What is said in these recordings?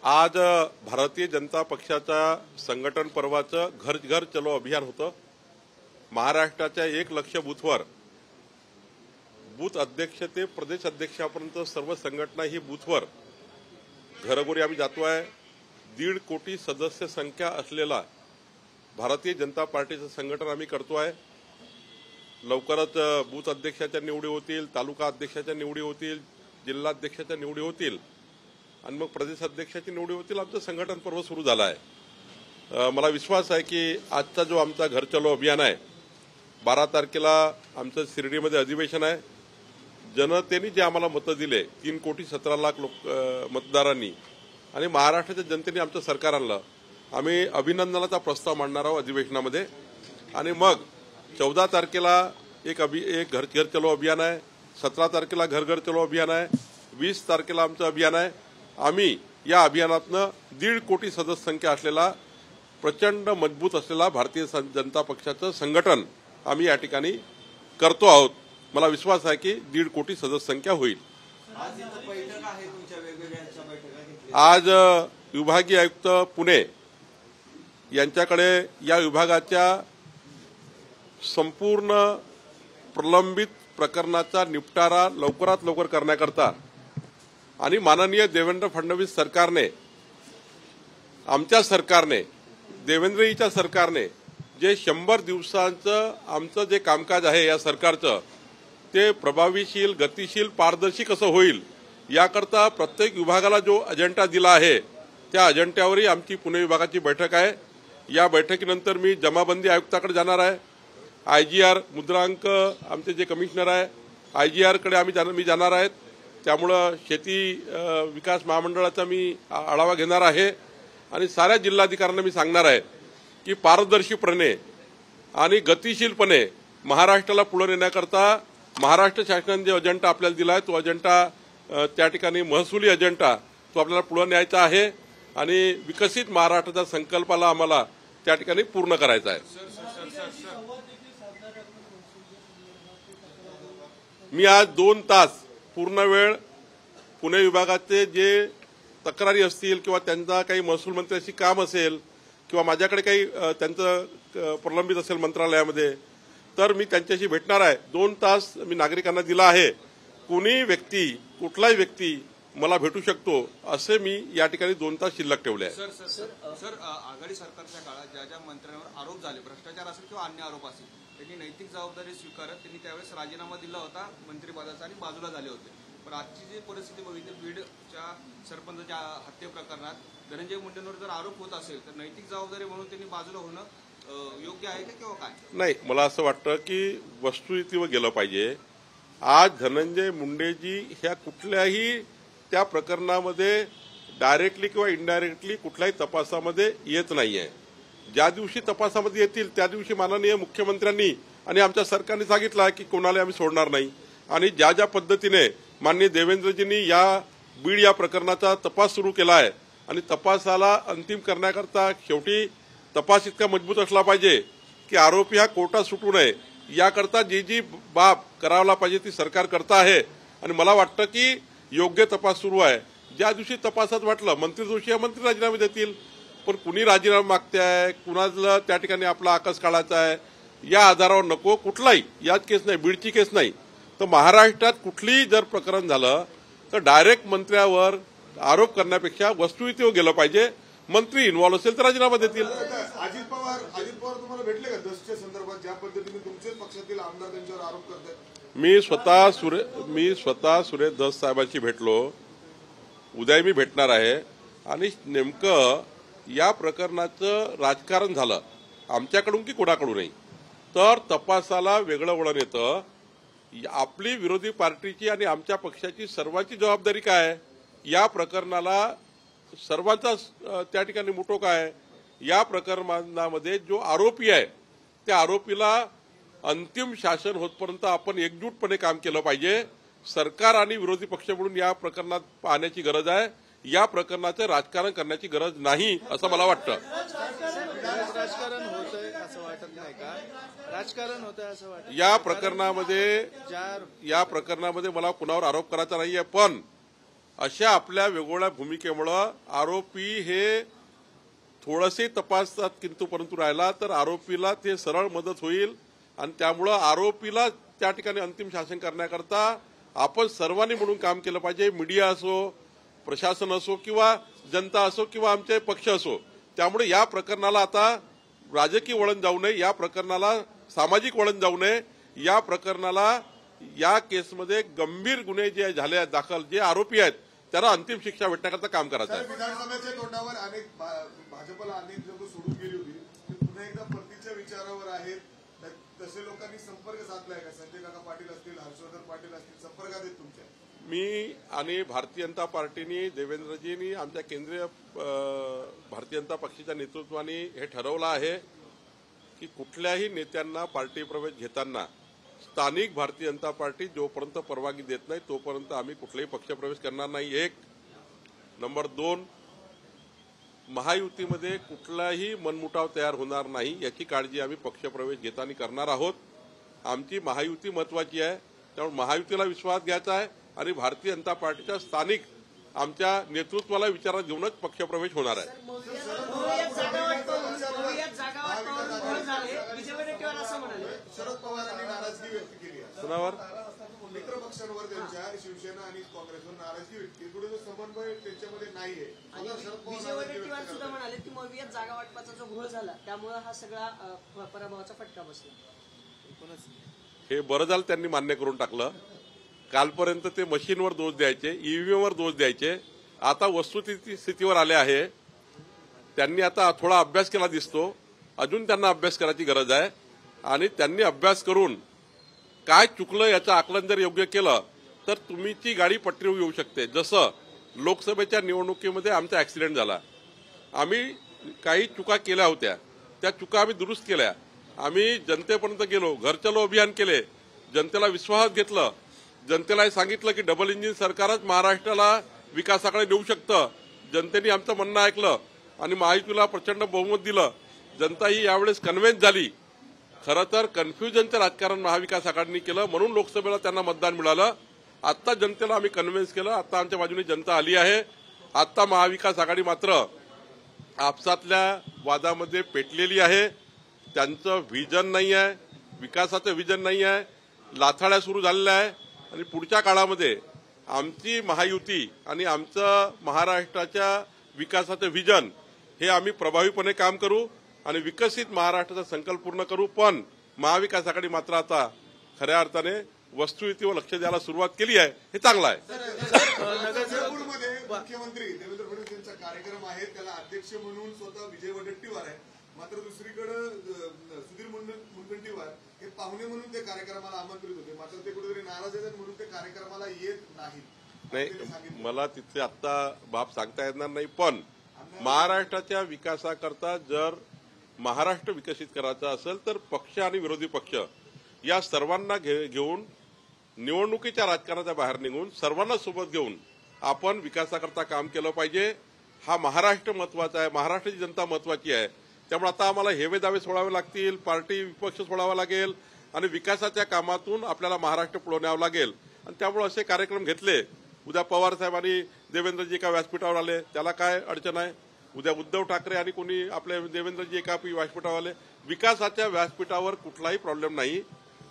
आज भारतीय जनता पक्षाच्या संघटन पर्वाचं घर घर चलो अभियान होतं। महाराष्ट्राच्या 1 लाख बूथवर बूथ अध्यक्ष ते प्रदेश अध्यक्षापर्यंत सर्व संघटना ही बूथवर घरोघरी आम्ही जातोय। 1.5 कोटी सदस्य संख्या असलेला भारतीय जनता पार्टीचं संघटन आम्ही करतोय। लवकरच बूथ अध्यक्षाच्या निवडी होतील, तालुका अध्यक्षाच्या निवडी होतील, जिल्हाध्यक्षाच्या निवडी होतील आणि मग प्रदेश अध्यक्षाची निवडी होतील। आमचं संघटन पर्व सुरू झालं आहे। मला विश्वास आहे की आजचा जो आमचा घर चलो अभियान आहे, 12 तारखेला आमचं शिर्डीमध्ये अधिवेशन आहे। जनतेने जे आम्हाला मतं दिले 3 कोटी 17 लाख मतदारांनी आणि महाराष्ट्राच्या जनतेने आमचं सरकार आणलं। आम्ही अभिनंदनाचा प्रस्ताव मांडणार आहोत अधिवेशनामध्ये आणि मग 14 तारखेला एक घर घर चलो अभियान आहे, 17 तारखेला घर घर चलो अभियान आहे, 20 तारखेला आमचं अभियान आहे। आम्ही या अभियानातनं 1.5 कोटी सदस्य संख्या असलेला प्रचंड मजबूत असलेला भारतीय जनता पक्षाचं संघटन आम्ही या ठिकाणी करतो आहोत। मला विश्वास आहे की 1.5 कोटी सदस्य संख्या होईल। आज विभागीय आयुक्त पुणे यांच्याकडे या विभागाच्या संपूर्ण प्रलंबित प्रकरणाचा निपटारा लवकरात लवकर करण्याकरता आणि माननीय देवेंद्र फडणवीस सरकारने, आमच्या सरकारने, देवेंद्रजीच्या सरकारने जे 100 दिवसांचं आमचं जे कामकाज आहे या सरकारचं ते प्रभावीशील, गतिशील, पारदर्शी कसं होईल याकरता प्रत्येक विभागाला जो अजेंडा दिला आहे त्या अजेंड्यावरही आमची पुणे विभागाची बैठक आहे। या बैठकीनंतर मी जमाबंदी आयुक्ताकडे जाणार आहे। IGR मुद्रांक आमचे जे कमिशनर आहे IGR कडे मी जाणार आहे। त्यामुळे शेती विकास महामंडळाचा मी आढावा घेणार आहे आणि साऱ्या जिल्हाधिकाऱ्यांना मी सांगणार आहे की पारदर्शीपणे आणि गतिशीलपणे महाराष्ट्राला पुढे नेण्याकरता महाराष्ट्र शासनाने जो अजेंडा आपल्याला दिला आहे तो अजेंडा त्या ठिकाणी महसुली अजेंडा तो आपल्याला पुढे न्यायचा आहे आणि विकसित महाराष्ट्राच्या संकल्पाला आम्हाला त्या ठिकाणी पूर्ण करायचा आहे। मी आज 2 तास पूर्ण वेळ पुणे विभागाचे जे तक्रारी असतील किंवा त्यांचा काही महसूल मंत्र्याशी काम असेल किंवा माझ्याकडे काही त्यांचं प्रलंबित असेल मंत्रालयामध्ये तर मी त्यांच्याशी भेटणार आहे। 2 तास मी नागरिकांना दिला आहे। कुठलाही व्यक्ती मला भेटू शकतो असे मी या ठिकाणी 2 तास शिल्लक ठेवले आहे। सर आघाडी सरकारच्या काळात ज्या ज्या मंत्र्यांवर आरोप झाले, भ्रष्टाचार असेल किंवा अन्य आरोप असेल, त्यांनी नैतिक जबाबदारी स्वीकारत त्यांनी त्यावेळेस राजीनामा दिला होता मंत्रिपदाचा आणि बाजूला झाले होते। पण आजची जी परिस्थिती बघितली, बीडच्या सरपंचाच्या हत्ये प्रकरणात धनंजय मुंडेंवर जर आरोप होत असेल तर नैतिक जबाबदारी म्हणून त्यांनी बाजूला होणं योग्य आहे का किंवा काय? नाही, मला असं वाटतं की वस्तुस्थितीवर गेलं पाहिजे। आज धनंजय मुंडेजी ह्या कुठल्याही त्या प्रकरणामध्ये डायरेक्टली किंवा इनडायरेक्टली कुठल्याही तपासामध्ये येत नाहीये। ज्या दिवशी तपासामध्ये येतील त्या दिवशी माननीय मुख्यमंत्र्यांनी आणि आमच्या सरकारने सांगितलं की कोणाला आम्ही सोडणार नाही आणि ज्या ज्या पद्धतीने माननीय देवेंद्रजींनी बीड या प्रकरणाचा तपास सुरू केला आहे आणि तपासाला अंतिम करण्याकरता शेवटी तपास इतका मजबूत असला पाहिजे की आरोपी हा कोर्टात सुटू नये याकरता जी बाब करायला पाहिजे ती सरकार करत आहे आणि मला वाटतं की योग्य तपास सुरू आहे। ज्या दिवशी तपासात वाटलं मंत्री दोषी आहे, मंत्री राजीनामे देतील, पण कुणी राजीनामा मागते आहे, कुणाला त्या ठिकाणी आपला आकस काढायचा आहे या आधारावर नको। कुठलाही याच केस नाही, बीडची केस नाही, तर महाराष्ट्रात कुठलीही जर प्रकरण झालं तर डायरेक्ट मंत्र्यावर आरोप करण्यापेक्षा वस्तुस्थितीवर गेलं पाहिजे। मंत्री इन्व्हॉल्व असेल तर राजीनामा देतील। अजित पवार तुम्हाला भेटले का दसच्या संदर्भात ज्या पद्धतीने तुमच्याच पक्षातील आमदार त्यांच्यावर आरोप करतात? मी स्वतः सुरेश धस साहेबांशी भेटलो, उद्या मी भेटणार आहे आणि नेमकं या प्रकरणाचं राजकारण झालं आमच्याकडून की कोणाकडूनही तर तपासाला वेगळं वळण येतं। आपली विरोधी पार्टीची आणि आमच्या पक्षाची सर्वांची जबाबदारी काय आहे, या प्रकरणाला सर्वांचा त्या ठिकाणी मोठो काय, या प्रकरणामध्ये जो आरोपी आहे त्या आरोपीला अंतिम शासन होतपर्यंत आपण एकजूटपणे काम केलं पाहिजे। सरकार आणि विरोधी पक्ष म्हणून या प्रकरणात पाहण्याची गरज आहे, या प्रकरणाचं राजकारण करण्याची गरज नाही असं मला वाटतं। राजकारण होतंय असं वाटत नाही का? राजकारण होतंय असं वाटतं? या प्रकरणामध्ये मला कुणावर आरोप करायचा नाहीये, पण अशा आपल्या वेगवेगळ्या भूमिकेमुळं आरोपी हे थोडेसे तपासतात किंतु परंतु राहिला तर आरोपीला ते सरळ मदत होईल आणि त्यामुळं आरोपीला त्या ठिकाणी अंतिम शासन करण्याकरता आपण सर्वांनी म्हणून काम केलं पाहिजे. मीडिया असो, प्रशासन असो किंवा जनता असो किंवा आमचे पक्ष असो. त्यामुळे या प्रकरणाला आता राजकीय वळण जाऊ नये, या प्रकरणाला सामाजिक वळण जाऊ नये, या प्रकरणाला या केसमध्ये गंभीर गुन्हे जे झाले आहेत दाखल, जे आरोपी आहेत त्यांना अंतिम शिक्षा भेटण्याकरता काम करायचं आहे. विधानसभेच्या तोंडावर अनेक भाजपला अनेक लोक सोडून गेली होती, ते पुन्हा एकदा परतीच्या विचारावर आहेत. तसे लोकांनी संपर्क साधलाय का? संजय काका पाटील असतील, हर्षवर्धन पाटील असतील, संपर्कात आहेत तुमच्या? मी आणि भारतीय जनता पार्टीनी, देवेंद्रजींनी, आमच्या केंद्रीय भारतीय जनता पक्षाच्या नेतृत्वाने हे ठरवलं आहे की कुठल्याही नेत्यांना पार्टी प्रवेश घेताना स्थानिक भारतीय जनता पार्टी जोपर्यंत परवानगी देत नाही तोपर्यंत आम्ही कुठलाही पक्षप्रवेश करणार नाही. एक. नंबर 2, महायुतीमध्ये कुठलाही मनमुटाव तयार होणार नाही याची काळजी आम्ही पक्षप्रवेश घेताना करणार आहोत. आमची महायुती महत्वाची आहे, त्यामुळे महायुतीला विश्वास घ्यायचा आहे आणि भारतीय जनता पार्टीच्या स्थानिक आमच्या नेतृत्वाला विचारात घेऊनच पक्षप्रवेश होणार आहे. शरद पवारांनी नाराजगी व्यक्त केली आहे. कुणावर? मित्र पक्षांवर त्यांच्या शिवसेना आणि काँग्रेसवर नाराजगी व्यक्त केली. पुढे जो समन्वय त्यांच्यामध्ये नाहीये. विजय वडेट्टीवार सुद्धा म्हणाले की मवियात जागा वाटपाचा जो घोळ झाला त्यामुळे हा सगळा पराभवाचा फटका बसला. हे बरं झालं त्यांनी मान्य करून टाकलं. कालपर्यंत ते मशीनवर दोष द्यायचे, ईव्हीएमवर दोष द्यायचे. आता वस्तुस्थितीवर आले आहे. त्यांनी आता थोडा अभ्यास केला दिसतो. अजून त्यांना अभ्यास करायची गरज आहे आणि त्यांनी अभ्यास करून काय चुकलं याचं आकलन जर योग्य केलं तर तुमची गाडी पटरीवर येऊ शकते. जसं लोकसभेच्या निवडणुकीमध्ये आमचा ऍक्सिडेंट झाला. आम्ही काही चुका केल्या होत्या, त्या चुका आम्ही दुरुस्त केल्या. आम्ही जनतेपर्यंत गेलो, घर चलो अभियान केले, जनतेला विश्वासात घेतलं, जनतेला हे सांगितलं की डबल इंजिन सरकारच महाराष्ट्राला विकासाकडे नेऊ शकतं. जनतेने आमचं म्हणणं ऐकलं आणि महायुतीला प्रचंड बहुमत दिलं. जनता ही यावेळेस कन्व्हिन्स झाली. खरं तर कन्फ्युजनचं राजकारण महाविकास आघाडीने केलं म्हणून लोकसभेला त्यांना मतदान मिळालं. आता जनतेला आम्ही कन्व्हिन्स केलं. आता आमच्या बाजूने जनता आली आहे. आता महाविकास आघाडी मात्र आपसातल्या वादामध्ये पेटलेली आहे. त्यांचं व्हिजन नाही आहे, विकासाचं व्हिजन नाही आहे, लाथाड्या सुरू झालेल्या आहे आणि पुढच्या काळामध्ये आमची महायुती आणि आमचं महाराष्ट्राच्या विकासाचं व्हिजन हे आम्ही प्रभावीपणे काम करू आणि विकसित महाराष्ट्राचा संकल्प पूर्ण करू. पण महाविकास आघाडी मात्र आता खऱ्या अर्थाने वस्तुस्थितीवर लक्ष द्यायला सुरुवात केली आहे. हे चांगलं आहे. नागपूरमध्ये मुख्यमंत्री देवेंद्र फडणवीस यांचा कार्यक्रम आहे, त्याला अध्यक्ष म्हणून स्वतः विजय वडेट्टीवार आहे. मात्र दुसरीकडे सुधीर मुनगंटीवार हे पाहुणे म्हणून ते कार्यक्रमाला आमंत्रित होते. मात्र ते कुठेतरी नाराज आहेत म्हणून ते कार्यक्रमाला येत नाही. मला तिथे आता बाब सांगता येणार नाही. पण महाराष्ट्राच्या विकासाकरता जर महाराष्ट्र विकसित करायचा असेल तर पक्ष आणि विरोधी पक्ष या सर्वांना घेऊन निवडणुकीच्या राजकारणाच्या बाहेर निघून सर्वांना सोबत घेऊन आपण विकासाकरता काम केलं पाहिजे. हा महाराष्ट्र महत्वाचा आहे, महाराष्ट्राची जनता महत्वाची आहे. त्यामुळे आता आम्हाला हेवे दावे सोडावे लागतील, पार्टी विपक्ष सोडावा लागेल आणि विकासाच्या कामातून आपल्याला महाराष्ट्र पुढे न्यावं लागेल. आणि त्यामुळे असे कार्यक्रम घेतले. उद्या पवार साहेबांनी देवेंद्रजी एका व्यासपीठावर आले, त्याला काय अडचण आहे? उद्या उद्धव ठाकरे आणि कोणी आपले देवेंद्रजी एका व्यासपीठावर आले. विकासाच्या व्यासपीठावर कुठलाही प्रॉब्लेम नाही.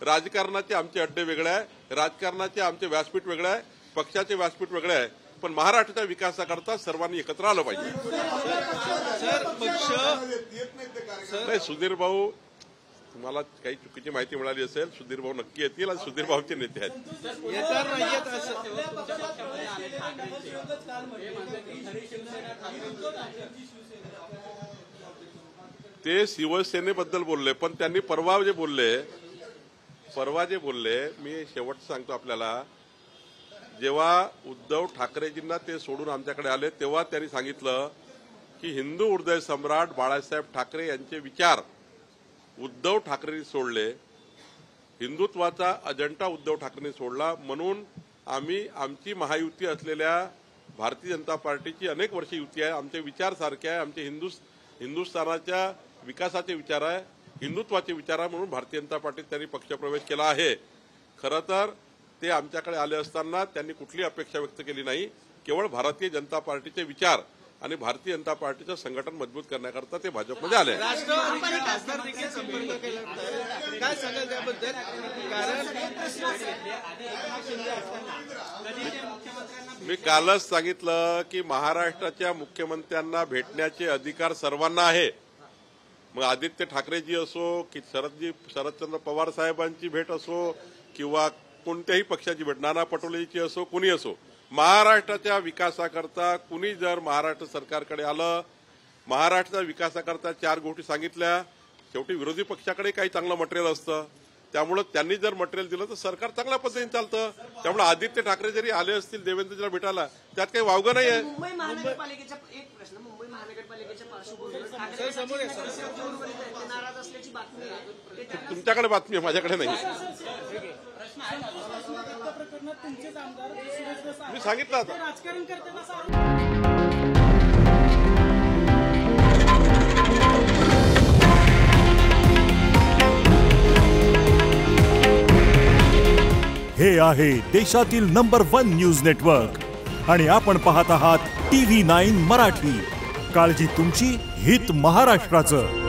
राजकारणाचे आमचे अड्डे वेगळे आहे, राजकारणाचे आमचे व्यासपीठ वेगळे आहे, पक्षाचे व्यासपीठ वेगळे आहे. पण महाराष्ट्राच्या विकासाकरता सर्वांनी एकत्र आलं पाहिजे. नाही, सुधीर भाऊ, तुम्हाला काही चुकीची माहिती मिळाली असेल. सुधीर भाऊ नक्की येतील आणि सुधीर भाऊचे नेते आहेत. ते शिवसेनेबद्दल बोलले, पण त्यांनी परवा जे बोलले मी शेवट सांगतो आपल्याला. जेव्हा उद्धव ठाकरेजींना ते सोडून आमच्याकडे आले तेव्हा त्यांनी सांगितलं की हिंदू हृदय सम्राट बाळासाहेब ठाकरे यांचे विचार उद्धव ठाकरेंनी सोडले. हिंदुत्वाचा अजेंडा उद्धव ठाकरेंनी सोडला. म्हणून आम्ही आमची महायुती असलेल्या भारतीय जनता पार्टीची अनेक वर्ष युती आहे. आमचे विचार सारखे आहे. आमचे हिंदुस्थानाच्या विकासाचे विचार आहे, हिंदुत्वाचे विचार आहे. म्हणून भारतीय जनता पार्टीत त्यांनी पक्षप्रवेश केला आहे. खरं तर ते आमच्याकडे आले असताना त्यांनी कुठली अपेक्षा व्यक्त केली नाही. केवळ भारतीय जनता पार्टीचे विचार आणि भारतीय जनता पार्टीचं संघटन मजबूत करण्याकरता ते भाजपमध्ये आले. राष्ट्रवादीचे खासदार देखील संपर्क केला होता, काय सांगाल त्याबद्दल? कारण मी कालच सांगितलं की महाराष्ट्राच्या मुख्यमंत्र्यांना भेटण्याचे अधिकार सर्वांना आहे. मग आदित्य ठाकरेजी असो की शरदचंद्र पवार साहेबांची भेट असो किंवा कोणत्याही पक्षाची भेट, नाना पटोलेची असो, कुणी असो, महाराष्ट्राच्या विकासाकरता कुणी जर महाराष्ट्र सरकारकडे आलं, महाराष्ट्राच्या विकासाकरता 4 गोष्टी सांगितल्या, शेवटी विरोधी पक्षाकडे काही चांगलं मटेरियल असतं, त्यामुळे त्यांनी जर मटेरियल दिलं तर सरकार चांगल्या पद्धतीने चालतं. त्यामुळे आदित्य ठाकरे जरी आले असतील देवेंद्रजीला भेटायला, त्यात काही वावगं नाही आहे. मुंबई महानगरपालिकेचा एक प्रश्न, मुंबई महानगरपालिकेच्या पार्श्वभूमीवर ठाकरे ते नाराज असल्याची बातमी आहे. तुमच्याकडे बातमी आहे, माझ्याकडे नाही. मी सांगितलं आता. राजकारण करताना हे आहे देशातील नंबर 1 न्यूज नेटवर्क आणि आपण पाहत आहात TV9 मराठी. काळजी तुमची, हित महाराष्ट्राचं.